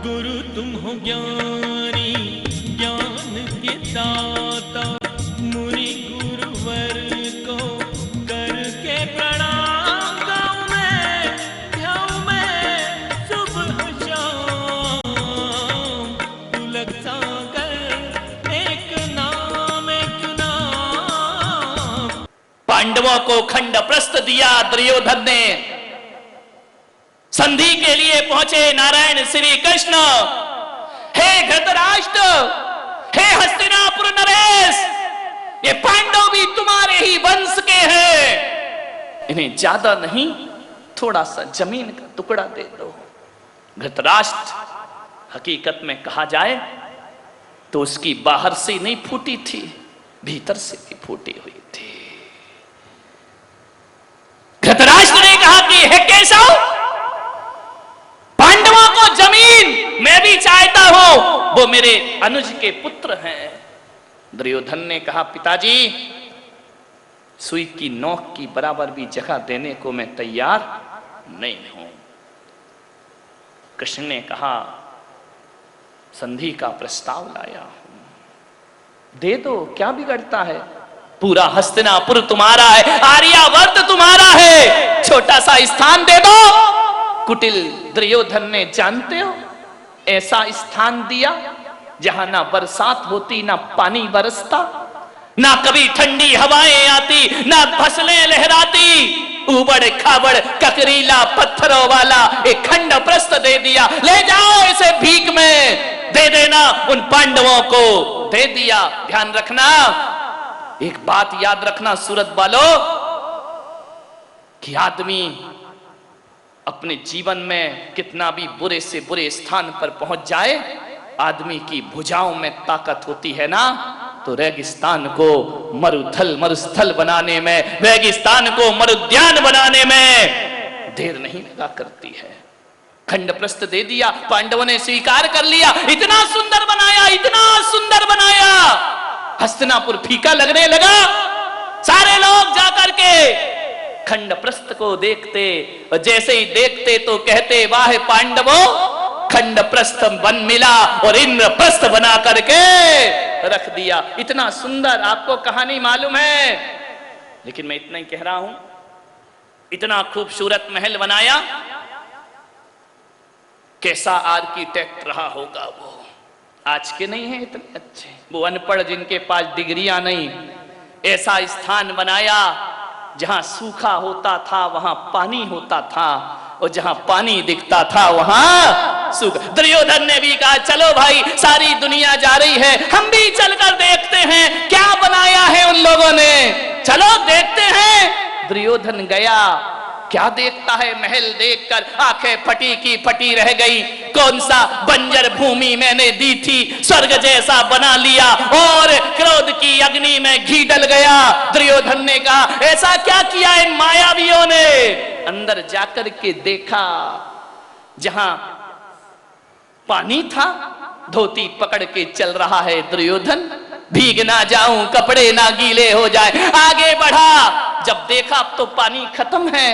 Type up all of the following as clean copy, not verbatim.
गुरु तुम हो ज्ञानी ज्ञान के दाता, मुनि गुरुवर को करके प्रणाम। गाऊं मैं ध्याऊं मैं सुबह शाम, पुलक सागर एक नाम एक नाम। पांडवों को खंड प्रस्थ दिया दुर्योधन ने। संधि के लिए पहुंचे नारायण श्री कृष्ण। हे धृतराष्ट्र, हे हस्तिनापुर नरेश, ये पांडव भी तुम्हारे ही वंश के हैं, इन्हें ज्यादा नहीं थोड़ा सा जमीन का टुकड़ा दे दो। धृतराष्ट्र हकीकत में कहा जाए तो उसकी बाहर से नहीं फूटी थी, भीतर से भी फूटी हुई थी। धृतराष्ट्र ने कहा कि हे केशव, पांडवों को जमीन मैं भी चाहता हूं, वो मेरे अनुज के पुत्र हैं। दुर्योधन ने कहा पिताजी, सुई की नोक की बराबर भी जगह देने को मैं तैयार नहीं हूं। कृष्ण ने कहा संधि का प्रस्ताव लाया हूं, दे दो, क्या बिगड़ता है। पूरा हस्तिनापुर तुम्हारा है, आर्यावर्त तुम्हारा है, छोटा सा स्थान दे दो। कुटिल दुर्योधन ने जानते हो ऐसा स्थान दिया जहां ना बरसात होती, ना पानी बरसता, ना कभी ठंडी हवाएं आती, ना फसलें लहराती। उबड़ खाबड़ ककरीला पत्थरों वाला एक खंड प्रस्थ दे दिया, ले जाओ इसे भीख में दे देना। उन पांडवों को दे दिया। ध्यान रखना, एक बात याद रखना सूरत वालों, कि आदमी अपने जीवन में कितना भी बुरे से बुरे स्थान पर पहुंच जाए, आदमी की भुजाओं में ताकत होती है ना, तो रेगिस्तान को मरुथल मरुस्थल बनाने में, रेगिस्तान को मरुद्यान बनाने में देर नहीं लगा करती है। खंड प्रस्थ दे दिया, पांडवों ने स्वीकार कर लिया। इतना सुंदर बनाया, इतना सुंदर बनाया, हस्तिनापुर फीका लगने लगा। सारे लोग जाकर के खंड प्रस्थ को देखते, और जैसे ही देखते तो कहते वाह पांडवों, खंड प्रस्थ बन मिला और इंद्रप्रस्थ बना करके रख दिया। इतना सुंदर, आपको कहानी मालूम है, लेकिन मैं इतना ही कह रहा हूं, इतना खूबसूरत महल बनाया, कैसा आर्किटेक्ट रहा होगा वो। आज के नहीं है इतने अच्छे, वो अनपढ़ जिनके पास डिग्रियां नहीं। ऐसा स्थान बनाया जहां सूखा होता था वहां पानी होता था, और जहां पानी दिखता था वहां सूखा। दुर्योधन ने भी कहा चलो भाई, सारी दुनिया जा रही है, हम भी चलकर देखते हैं क्या बनाया है उन लोगों ने, चलो देखते हैं। दुर्योधन गया, क्या देखता है, महल देखकर आंखें फटी की फटी रह गई। कौन सा बंजर भूमि मैंने दी थी, स्वर्ग जैसा बना लिया, और क्रोध की अग्नि में घी डल गया। दुर्योधन ने कहा ऐसा क्या किया इन मायावियों ने। अंदर जाकर के देखा, जहां पानी था, धोती पकड़ के चल रहा है दुर्योधन, भीग ना जाऊं, कपड़े ना गीले हो जाए। आगे बढ़ा, जब देखा अब तो पानी खत्म है,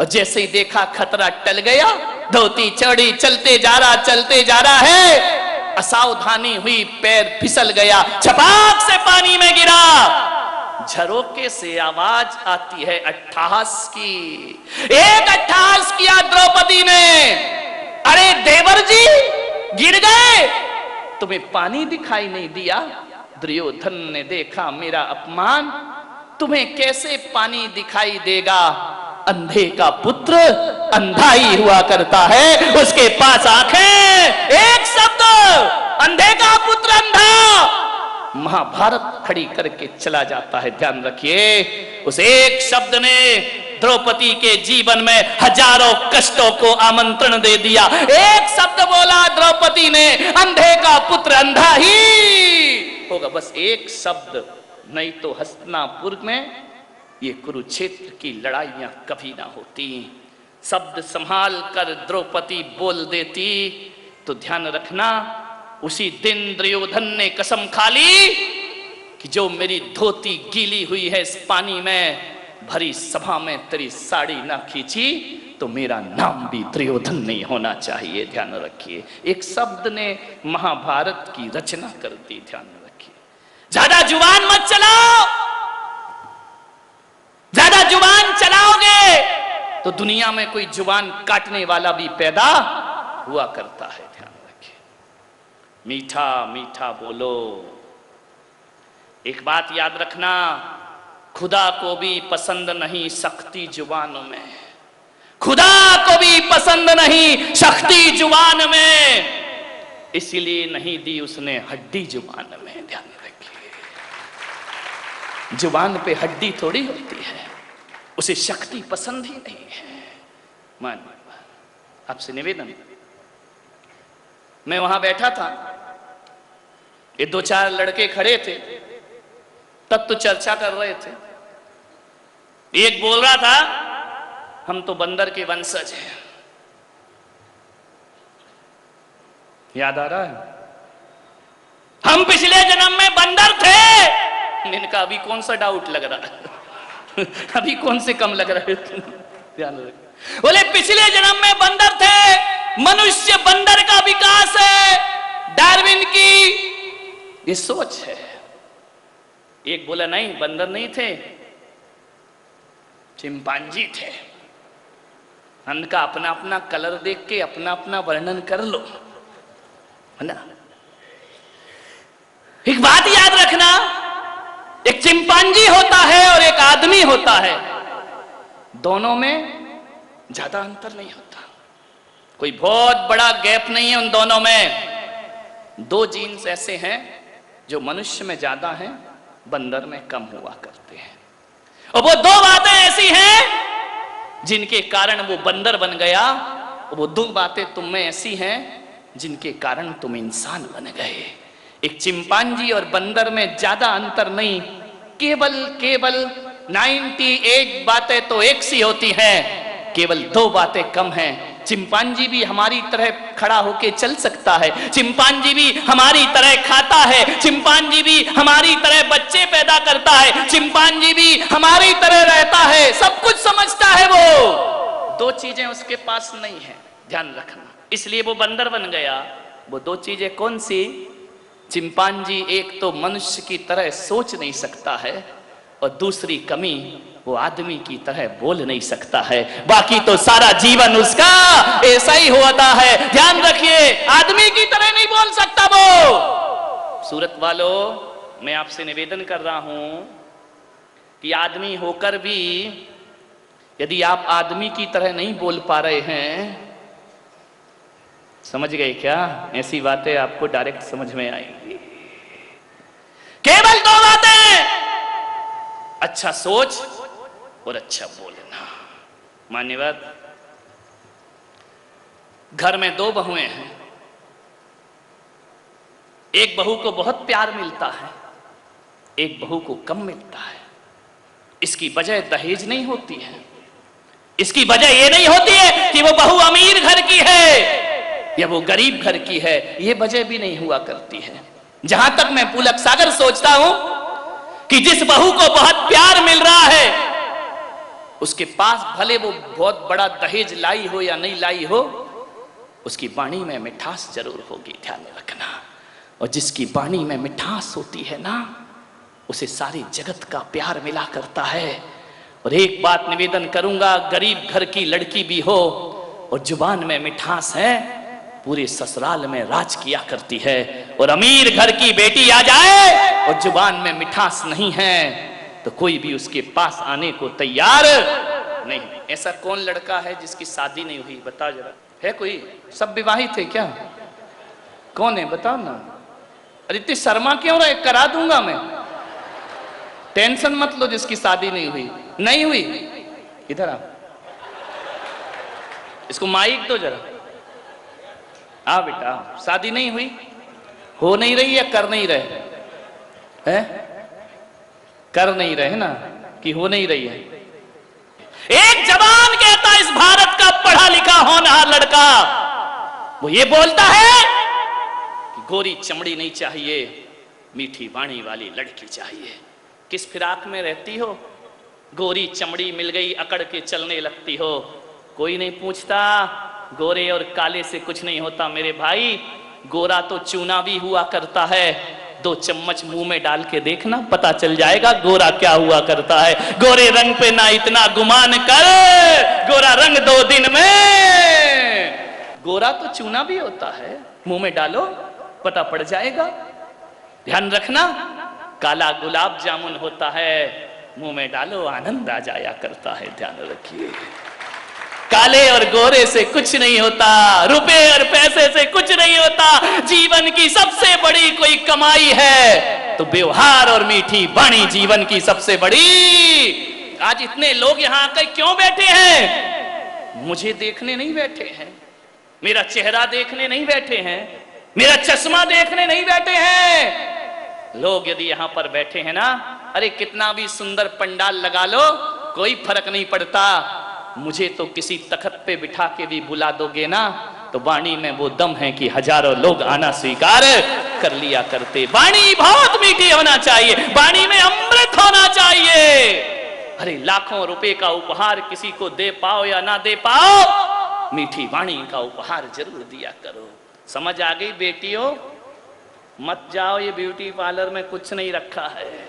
और जैसे ही देखा खतरा टल गया, धोती चढ़ी, चलते जा रहा है, असावधानी हुई, पैर फिसल गया, छपाक से पानी में गिरा। झरोके से आवाज आती है अट्टहास की। एक अट्टहास किया द्रौपदी ने, अरे देवर जी गिर गए, तुम्हें पानी दिखाई नहीं दिया। दुर्योधन ने देखा मेरा अपमान, तुम्हें कैसे पानी दिखाई देगा, अंधे का पुत्र अंधा ही हुआ करता है, उसके पास आंखें। एक शब्द, अंधे का पुत्र अंधा, महाभारत खड़ी करके चला जाता है। ध्यान रखिए, उस एक शब्द ने द्रौपदी के जीवन में हजारों कष्टों को आमंत्रण दे दिया। एक शब्द बोला द्रौपदी ने, अंधे का पुत्र अंधा ही होगा, बस एक शब्द, नहीं तो हस्तिनापुर में ये कुरुक्षेत्र की लड़ाइयां कभी ना होती। शब्द संभाल कर द्रौपदी बोल देती तो ध्यान रखना, उसी दिन दुर्योधन ने कसम खा ली कि जो मेरी धोती गीली हुई है इस पानी में भरी सभा में तेरी साड़ी ना खींची तो मेरा नाम भी दुर्योधन नहीं होना चाहिए। ध्यान रखिए, एक शब्द ने महाभारत की रचना कर दी। ध्यान रखिए, ज्यादा जुबान मत चलाओ। ज्यादा जुबान चलाओगे तो दुनिया में कोई जुबान काटने वाला भी पैदा हुआ करता है। ध्यान रखिए, मीठा मीठा बोलो। एक बात याद रखना, खुदा को भी पसंद नहीं शक्ति जुबान में। खुदा को भी पसंद नहीं शक्ति जुबान में, इसलिए नहीं दी उसने हड्डी जुबान में। ध्यान रखिए, जुबान पे हड्डी थोड़ी होती है, उसे शक्ति पसंद ही नहीं है। मान आपसे निवेदन, मैं वहां बैठा था, ये 2-4 लड़के खड़े थे, तत्व चर्चा कर रहे थे। एक बोल रहा था हम तो बंदर के वंशज हैं। याद आ रहा है? हम पिछले जन्म में बंदर थे। इनका अभी कौन सा डाउट लग रहा है? अभी कौन से कम लग रहा है? ध्यान रखिए, बोले पिछले जन्म में बंदर थे, मनुष्य बंदर का विकास है, डार्विन की ये सोच है। एक बोला नहीं, बंदर नहीं थे, चिंपांजी थे। उनका अपना अपना कलर देख के अपना अपना वर्णन कर लो, है ना। एक बात याद रखना, एक चिंपांजी होता है और एक आदमी होता है, दोनों में ज्यादा अंतर नहीं होता, कोई बहुत बड़ा गैप नहीं है उन दोनों में। 2 जीन्स ऐसे हैं जो मनुष्य में ज्यादा हैं, बंदर में कम हुआ करते हैं। और वो 2 बातें ऐसी हैं जिनके कारण वो बंदर बन गया, और वो 2 बातें तुम में ऐसी हैं जिनके कारण तुम इंसान बन गए। एक चिंपांजी और बंदर में ज्यादा अंतर नहीं, केवल 98 बातें तो एक सी होती हैं, केवल 2 बातें कम हैं। चिंपांजी भी हमारी तरह खड़ा होके चल सकता है, चिंपांजी भी हमारी तरह खाता है, चिंपांजी भी हमारी तरह बच्चे पैदा करता है, चिंपांजी भी हमारी तरह रहता है, सब कुछ समझता है। वो 2 चीजें उसके पास नहीं है, ध्यान रखना, इसलिए वो बंदर बन गया। वो 2 चीजें कौन सी? चिंपांजी एक तो मनुष्य की तरह सोच नहीं सकता है, और दूसरी कमी, वो आदमी की तरह बोल नहीं सकता है। बाकी तो सारा जीवन उसका ऐसा ही होता है। ध्यान रखिए, आदमी की तरह नहीं बोल सकता वो। सूरत वालों, मैं आपसे निवेदन कर रहा हूं कि आदमी होकर भी यदि आप आदमी की तरह नहीं बोल पा रहे हैं, समझ गए क्या? ऐसी बातें आपको डायरेक्ट समझ में आएंगी। केवल 2 बातें, अच्छा सोच और अच्छा बोलना। मान्यवर, घर में 2 बहुएं हैं, एक बहू को बहुत प्यार मिलता है, एक बहू को कम मिलता है। इसकी वजह दहेज नहीं होती है, इसकी वजह यह नहीं होती है कि वो बहू अमीर घर की है या वो गरीब घर की है, ये वजह भी नहीं हुआ करती है। जहां तक मैं पुलक सागर सोचता हूं कि जिस बहू को बहुत प्यार मिल रहा है, उसके पास भले वो बहुत बड़ा दहेज लाई हो या नहीं लाई हो, उसकी वाणी में मिठास जरूर होगी, ध्यान रखना। और जिसकी वाणी में मिठास होती है ना, उसे सारी जगत का प्यार मिला करता है। और एक बात निवेदन करूंगा, गरीब घर की लड़की भी हो और जुबान में मिठास है, पूरे ससुराल में राज किया करती है। और अमीर घर की बेटी आ जाए और जुबान में मिठास नहीं है, तो कोई भी उसके पास आने को तैयार नहीं। ऐसा कौन लड़का है जिसकी शादी नहीं हुई? बताओ जरा, है कोई? सब विवाहित है क्या? कौन है बताओ ना। अरे इतनी शर्मा क्यों रहे? करा दूंगा मैं, टेंशन मत लो। जिसकी शादी नहीं हुई, नहीं हुई, इधर आ, इसको माइक दो जरा। आ बेटा, शादी नहीं हुई, हो नहीं रही या कर नहीं रहे? है कर नहीं रहे ना, कि हो नहीं रही है? एक जवान कहता है इस भारत का पढ़ा लिखा होनहार लड़का, वो ये बोलता है कि गोरी चमड़ी नहीं चाहिए, मीठी वाणी वाली लड़की चाहिए। किस फिराक में रहती हो? गोरी चमड़ी मिल गई, अकड़ के चलने लगती हो। कोई नहीं पूछता, गोरे और काले से कुछ नहीं होता मेरे भाई। गोरा तो चूना भी हुआ करता है, 2 चम्मच मुंह में डाल के देखना, पता चल जाएगा गोरा क्या हुआ करता है। गोरे रंग पे ना इतना गुमान कर, गोरा रंग 2 दिन में। गोरा तो चूना भी होता है, मुंह में डालो पता पड़ जाएगा। ध्यान रखना, काला गुलाब जामुन होता है, मुंह में डालो आनंद आ जाया करता है। ध्यान रखिए, काले और गोरे से कुछ नहीं होता, रुपए और पैसे से कुछ नहीं होता। जीवन की सबसे बड़ी कोई कमाई है तो व्यवहार और मीठी वाणी जीवन की सबसे बड़ी। आज इतने लोग यहाँ आकर क्यों बैठे हैं? मुझे देखने नहीं बैठे हैं, मेरा चेहरा देखने नहीं बैठे हैं, मेरा चश्मा देखने नहीं बैठे हैं। लोग यदि यहाँ पर बैठे हैं ना, अरे कितना भी सुंदर पंडाल लगा लो कोई फर्क नहीं पड़ता। मुझे तो किसी तख्त पे बिठा के भी बुला दोगे ना, तो वाणी में वो दम है कि हजारों लोग आना स्वीकार कर लिया करते। वाणी बहुत मीठी होना चाहिए, वाणी में अमृत होना चाहिए। अरे लाखों रुपए का उपहार किसी को दे पाओ या ना दे पाओ, मीठी वाणी का उपहार जरूर दिया करो। समझ आ गई बेटियों? मत जाओ ये ब्यूटी पार्लर में कुछ नहीं रखा है।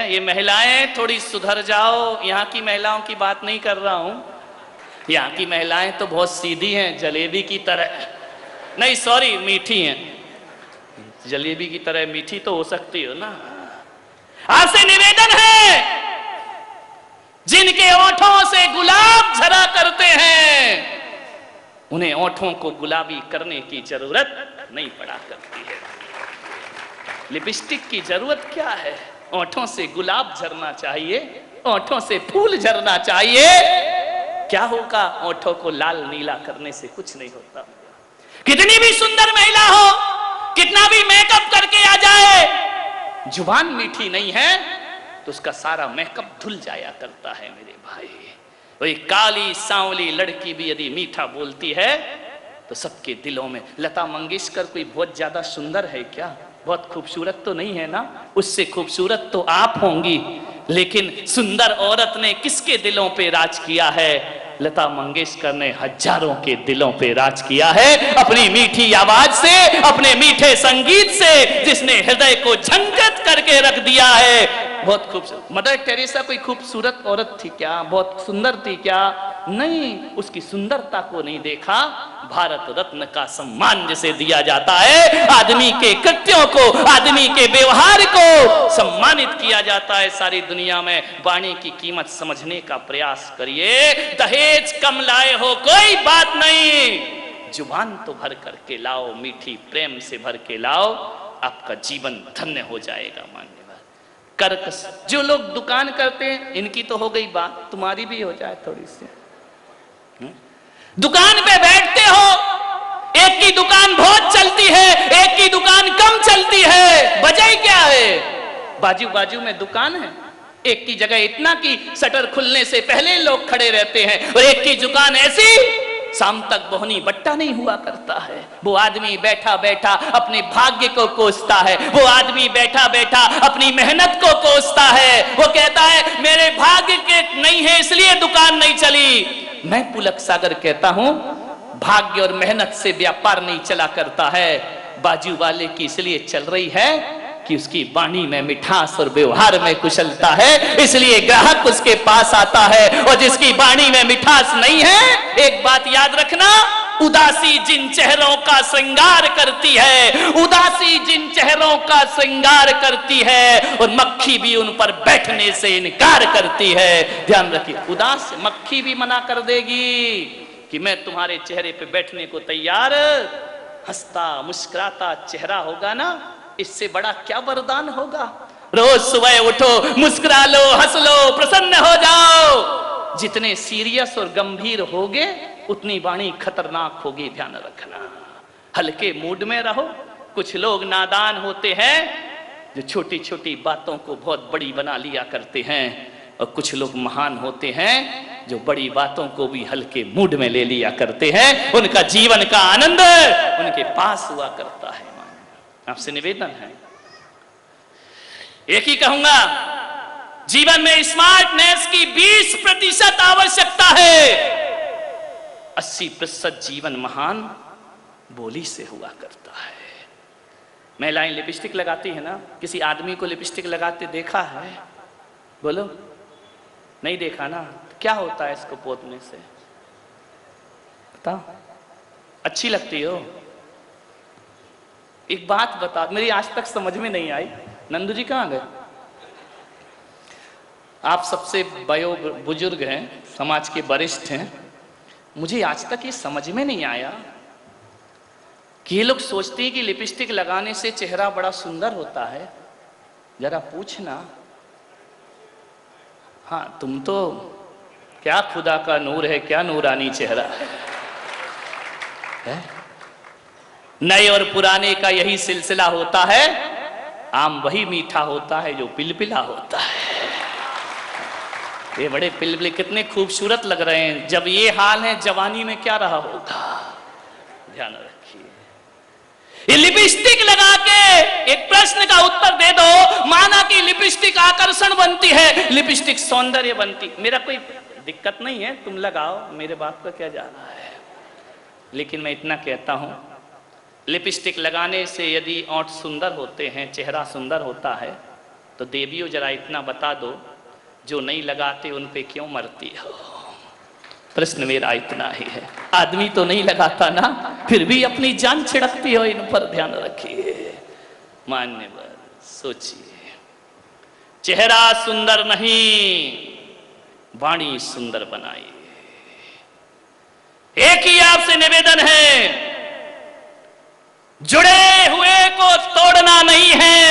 ये महिलाएं थोड़ी सुधर जाओ। यहाँ की महिलाओं की बात नहीं कर रहा हूं, यहाँ की महिलाएं तो बहुत सीधी हैं, जलेबी की तरह। नहीं सॉरी, मीठी हैं। जलेबी की तरह मीठी तो हो सकती हो ना। आपसे निवेदन है, जिनके ओठों से गुलाब झरा करते हैं उन्हें ओठों को गुलाबी करने की जरूरत नहीं पड़ा करती है। लिपस्टिक की जरूरत क्या है? ओठों से गुलाब झरना चाहिए, ओठों से फूल झरना चाहिए। क्या होगा? ओठों को लाल नीला करने से कुछ नहीं होता। कितनी भी सुंदर महिला हो, कितना भी मेकअप करके आ जाए, जुबान मीठी नहीं है तो उसका सारा मेकअप धुल जाया करता है मेरे भाई। वही काली सांवली लड़की भी यदि मीठा बोलती है तो सबके दिलों में। लता मंगेशकर कोई बहुत ज्यादा सुंदर है क्या? बहुत खूबसूरत तो नहीं है ना, उससे खूबसूरत तो आप होंगी। लेकिन सुंदर औरत ने किसके दिलों पे राज किया है? लता मंगेशकर ने हजारों के दिलों पे राज किया है अपनी मीठी आवाज से, अपने मीठे संगीत से, जिसने हृदय को झंझट करके रख दिया है। बहुत खूबसूरत। मदर टेरेसा कोई खूबसूरत औरत थी क्या? बहुत सुंदर थी क्या? नहीं, उसकी सुंदरता को नहीं देखा। भारत रत्न का सम्मान जिसे दिया जाता है, आदमी के कृत्यों को, आदमी के व्यवहार को सम्मानित किया जाता है सारी दुनिया में। वाणी की कीमत समझने का प्रयास करिए। दहेज कम लाए हो कोई बात नहीं, जुबान तो भर करके लाओ, मीठी प्रेम से भर के लाओ, आपका जीवन धन्य हो जाएगा। मान्यवर कर्कश जो लोग दुकान करते हैं, इनकी तो हो गई बात, तुम्हारी भी हो जाए थोड़ी सी। दुकान पे बैठते हो, एक की दुकान बहुत चलती है, एक की दुकान कम चलती है, वजह क्या है? बाजू बाजू में दुकान है, एक की जगह इतना कि शटर खुलने से पहले लोग खड़े रहते हैं, और एक की दुकान ऐसी शाम तक बोहनी बट्टा नहीं हुआ करता है। वो आदमी बैठा बैठा अपने भाग्य को कोसता है, वो आदमी बैठा बैठा अपनी मेहनत को कोसता है। वो कहता है मेरे भाग्य के नहीं है इसलिए दुकान नहीं चली। मैं पुलक सागर कहता हूं, भाग्य और मेहनत से व्यापार नहीं चला करता है, बाजू वाले की इसलिए चल रही है कि उसकी वाणी में मिठास और व्यवहार में कुशलता है, इसलिए ग्राहक उसके पास आता है। और जिसकी वाणी में मिठास नहीं है, एक बात याद रखना, उदासी जिन चेहरों का श्रृंगार करती है, उदासी जिन चेहरों का श्रृंगार करती है, और मक्खी भी उन पर बैठने से इनकार करती है। ध्यान रखिए, उदास मक्खी भी मना कर देगी कि मैं तुम्हारे चेहरे पे बैठने को तैयार। हंसता मुस्कुराता चेहरा होगा ना, इससे बड़ा क्या वरदान होगा। रोज सुबह उठो, मुस्कुरा लो, हंस लो, प्रसन्न हो जाओ। जितने सीरियस और गंभीर होगे उतनी वाणी खतरनाक होगी। ध्यान रखना, हल्के मूड में रहो। कुछ लोग नादान होते हैं जो छोटी छोटी बातों को बहुत बड़ी बना लिया करते हैं, और कुछ लोग महान होते हैं जो बड़ी बातों को भी हल्के मूड में ले लिया करते हैं। उनका जीवन का आनंद उनके पास हुआ करता है। आपसे निवेदन है, एक ही कहूंगा, जीवन में स्मार्टनेस की 20% आवश्यकता है। 80% जीवन महान बोली से हुआ करता है। महिलाएं लिपस्टिक लगाती है ना, किसी आदमी को लिपस्टिक लगाते देखा है? बोलो, नहीं देखा ना? क्या होता है इसको पोतने से? बताओ, अच्छी लगती हो? एक बात बता, मेरी आज तक समझ में नहीं आई। नंदू जी कहाँ गए? आप सबसे बुजुर्ग हैं, समाज के वरिष्ठ हैं, मुझे आज तक ये समझ में नहीं आया कि ये लोग सोचते हैं कि लिपस्टिक लगाने से चेहरा बड़ा सुंदर होता है। जरा पूछना। हाँ, तुम तो क्या खुदा का नूर है, क्या नूरानी चेहरा है। नए और पुराने का यही सिलसिला होता है। आम वही मीठा होता है जो पिलपिला होता है। ये बड़े पिलपिले कितने खूबसूरत लग रहे हैं। जब ये हाल है, जवानी में क्या रहा होगा? ध्यान रखिए। ये लिपस्टिक लगा के एक प्रश्न का उत्तर दे दो। माना कि लिपस्टिक आकर्षण बनती है, लिपस्टिक सौंदर्य बनती। मेरा कोई दिक्कत नहीं है, तुम लगाओ, मेरे बात का क्या जा रहा है। लेकिन मैं इतना कहता हूं, लिपस्टिक लगाने से यदि ओंठ सुंदर होते हैं, चेहरा सुंदर होता है, तो देवियों जरा इतना बता दो, जो नहीं लगाते उन पे क्यों मरती हो? प्रश्न मेरा इतना ही है। आदमी तो नहीं लगाता ना, फिर भी अपनी जान छिड़कती हो। इन पर ध्यान रखिए। मान्यवर, सोचिए। चेहरा सुंदर नहीं, वाणी सुंदर बनाइए। एक ही आपसे निवेदन है, जुड़े हुए को तोड़ना नहीं है,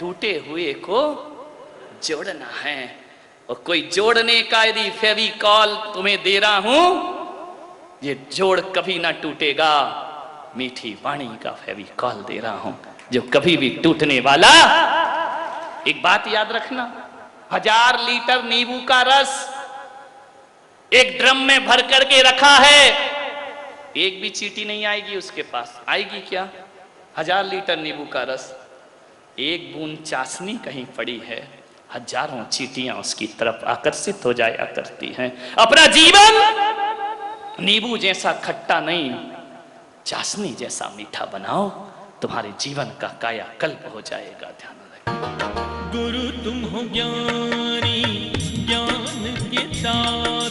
टूटे हुए को जोड़ना है। और कोई जोड़ने का यदि फेविकॉल तुम्हें दे रहा हूं, ये जोड़ कभी ना टूटेगा। मीठी वाणी का फेविकॉल दे रहा हूं, जो कभी भी टूटने वाला। एक बात याद रखना, 1000 लीटर नींबू का रस एक ड्रम में भर करके रखा है, एक भी चींटी नहीं आएगी उसके पास। आएगी क्या? 1000 लीटर नींबू का रस, एक बूंद चाशनी कहीं पड़ी है, हजारों चींटियां उसकी तरफ आकर्षित हो जाया करती हैं। अपना जीवन नींबू जैसा खट्टा नहीं, चाशनी जैसा मीठा बनाओ, तुम्हारे जीवन का कायाकल्प हो जाएगा। ध्यान रखें। गुरु तुम हो ज्ञानी, ज्ञान के साथ